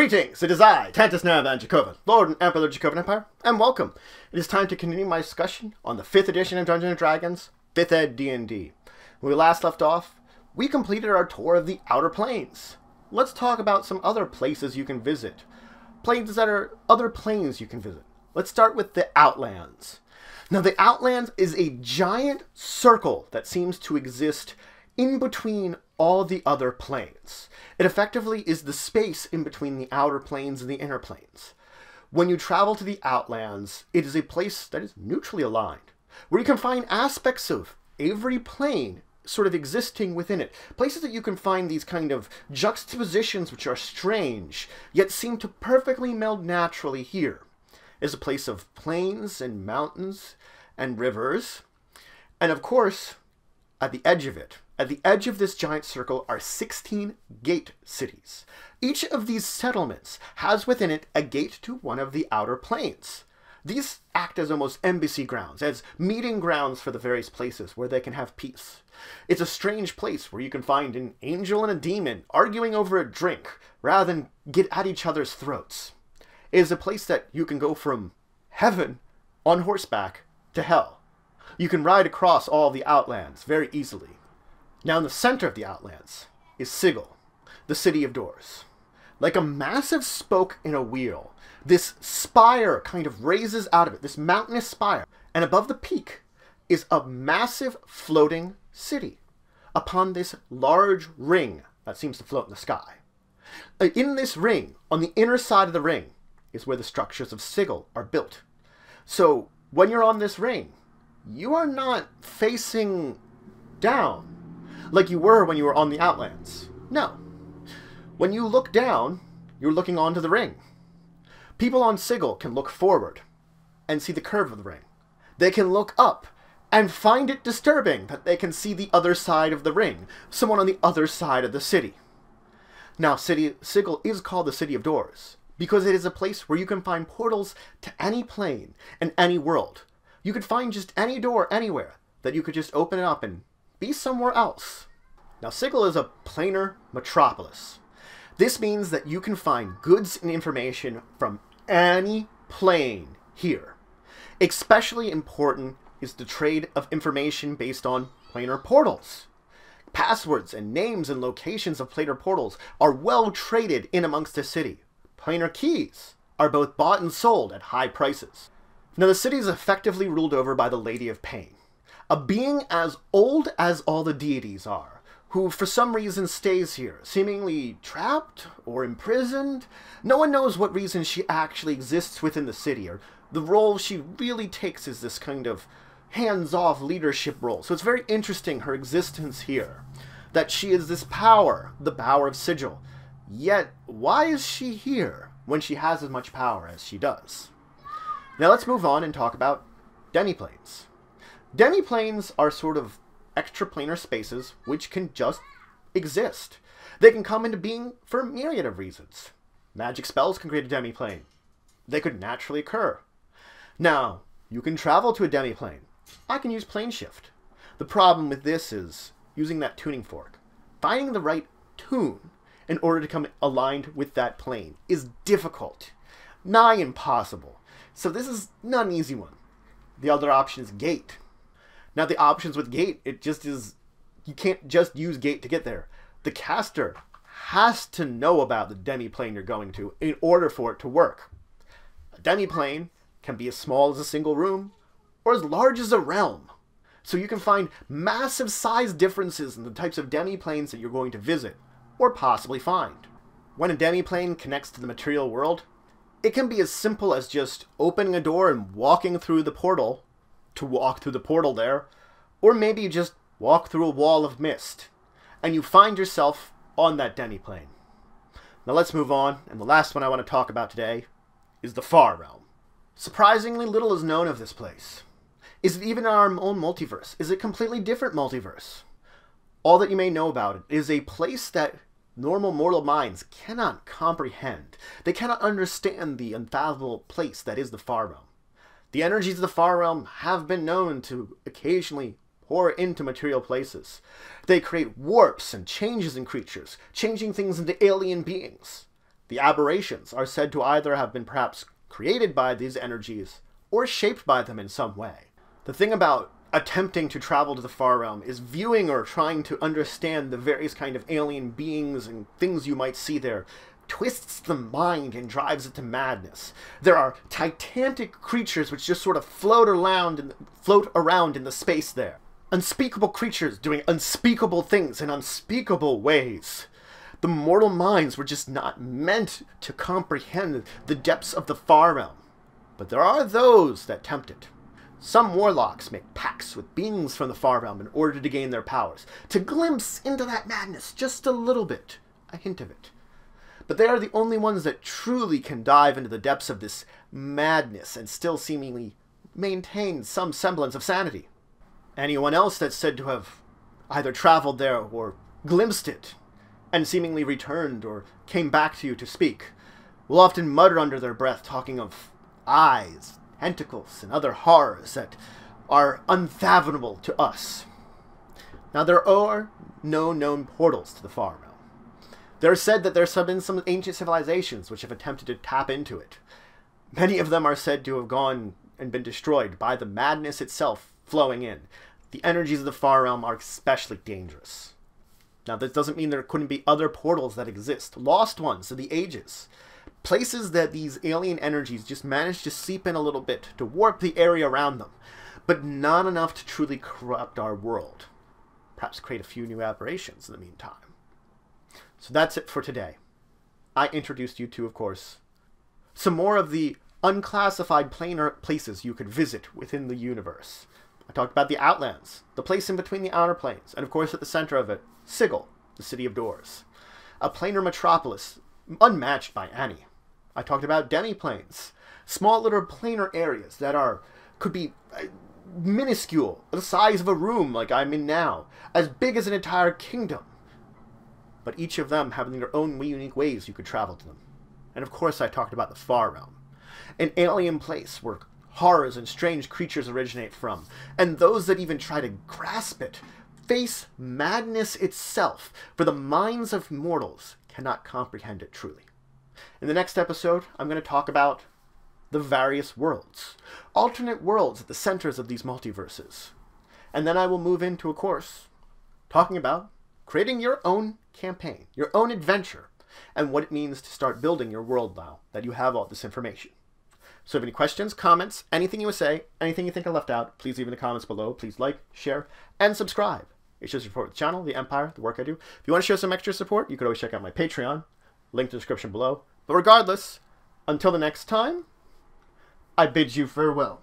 Greetings, it is I, Tantus Naravan Dracovin, Lord and Emperor of the Dracovin Empire, and welcome. It is time to continue my discussion on the 5th edition of Dungeons & Dragons, 5th Ed D&D. When we last left off, we completed our tour of the Outer Planes. Let's talk about some other places you can visit. Other planes you can visit. Let's start with the Outlands. Now, the Outlands is a giant circle that seems to exist in between all the other planes. It effectively is the space in between the outer planes and the inner planes. When you travel to the Outlands, it is a place that is neutrally aligned, where you can find aspects of every plane sort of existing within it. Places that you can find these kind of juxtapositions which are strange, yet seem to perfectly meld naturally here. It is a place of plains and mountains and rivers, and of course, at the edge of this giant circle are 16 gate cities. Each of these settlements has within it a gate to one of the outer planes. These act as almost embassy grounds, as meeting grounds for the various places where they can have peace. It's a strange place where you can find an angel and a demon arguing over a drink rather than get at each other's throats. It is a place that you can go from heaven on horseback to hell. You can ride across all the Outlands very easily. Now in the center of the Outlands is Sigil, the city of doors. Like a massive spoke in a wheel, this spire kind of raises out of it, this mountainous spire, and above the peak is a massive floating city upon this large ring that seems to float in the sky. In this ring, on the inner side of the ring, is where the structures of Sigil are built. So when you're on this ring, you are not facing down like you were when you were on the Outlands. No. When you look down, you're looking onto the ring. People on Sigil can look forward and see the curve of the ring. They can look up and find it disturbing that they can see the other side of the ring, someone on the other side of the city. Now, Sigil is called the City of Doors because it is a place where you can find portals to any plane and any world. You could find just any door anywhere that you could just open it up and be somewhere else. Now, Sigil is a planar metropolis. This means that you can find goods and information from any plane here. Especially important is the trade of information based on planar portals. Passwords and names and locations of planar portals are well traded in amongst the city. Planar keys are both bought and sold at high prices. Now, the city is effectively ruled over by the Lady of Pain, a being as old as all the deities are, who for some reason stays here, seemingly trapped or imprisoned. No one knows what reason she actually exists within the city, or the role she really takes is this kind of hands-off leadership role. So it's very interesting, her existence here, that she is this power, the power of Sigil. Yet, why is she here when she has as much power as she does? Now let's move on and talk about Demiplanes. Demiplanes are sort of extraplanar spaces which can just exist. They can come into being for a myriad of reasons. Magic spells can create a demiplane. They could naturally occur. Now, you can travel to a demiplane. I can use plane shift. The problem with this is using that tuning fork. Finding the right tune in order to come aligned with that plane is difficult, nigh impossible. So this is not an easy one. The other option is gate. Now the options with gate, it just is, you can't just use gate to get there. The caster has to know about the demiplane you're going to in order for it to work. A demiplane can be as small as a single room or as large as a realm. So you can find massive size differences in the types of demiplanes that you're going to visit or possibly find. When a demiplane connects to the material world, it can be as simple as just opening a door and walking through the portal to walk through the portal there, or maybe you just walk through a wall of mist and you find yourself on that demiplane. Now let's move on, and the last one I want to talk about today is the Far Realm. Surprisingly little is known of this place. Is it even our own multiverse? Is it a completely different multiverse? All that you may know about it is a place that normal mortal minds cannot comprehend. They cannot understand the unfathomable place that is the Far Realm. The energies of the Far Realm have been known to occasionally pour into material places. They create warps and changes in creatures, changing things into alien beings. The aberrations are said to either have been perhaps created by these energies or shaped by them in some way. The thing about attempting to travel to the far realm is viewing or trying to understand the various kind of alien beings and things you might see there twists the mind and drives it to madness. There are titanic creatures which just sort of float around in the space there. Unspeakable creatures doing unspeakable things in unspeakable ways. The mortal minds were just not meant to comprehend the depths of the far realm. But there are those that tempt it. Some warlocks make pacts with beings from the far realm in order to gain their powers, to glimpse into that madness just a little bit, a hint of it. But they are the only ones that truly can dive into the depths of this madness and still seemingly maintain some semblance of sanity. Anyone else that's said to have either traveled there or glimpsed it and seemingly returned or came back to you to speak will often mutter under their breath, talking of eyes, tentacles, and other horrors that are unfathomable to us. Now, there are no known portals to the far realm. There are said that there have been some ancient civilizations which have attempted to tap into it. Many of them are said to have gone and been destroyed by the madness itself flowing in. The energies of the far realm are especially dangerous. Now, this doesn't mean there couldn't be other portals that exist, lost ones of the ages. Places that these alien energies just manage to seep in a little bit, to warp the area around them, but not enough to truly corrupt our world. Perhaps create a few new aberrations in the meantime. So that's it for today. I introduced you to, of course, some more of the unclassified planar places you could visit within the universe. I talked about the Outlands, the place in between the outer planes, and of course at the center of it, Sigil, the City of Doors. A planar metropolis, unmatched by any. I talked about Demiplanes, small little planar areas that could be minuscule, the size of a room like I'm in now, as big as an entire kingdom. But each of them having their own unique ways you could travel to them. And of course I talked about the far realm, an alien place where horrors and strange creatures originate from, and those that even try to grasp it face madness itself, for the minds of mortals cannot comprehend it truly. In the next episode, I'm going to talk about the various worlds, alternate worlds at the centers of these multiverses. And then I will move into, of course, talking about creating your own campaign, your own adventure, and what it means to start building your world now that you have all this information. So if you have any questions, comments, anything you would say, anything you think I left out, please leave in the comments below. Please like, share, and subscribe. It shows support the channel, the empire, the work I do. If you want to show some extra support, you could always check out my Patreon. Link in the description below. But regardless, until the next time, I bid you farewell.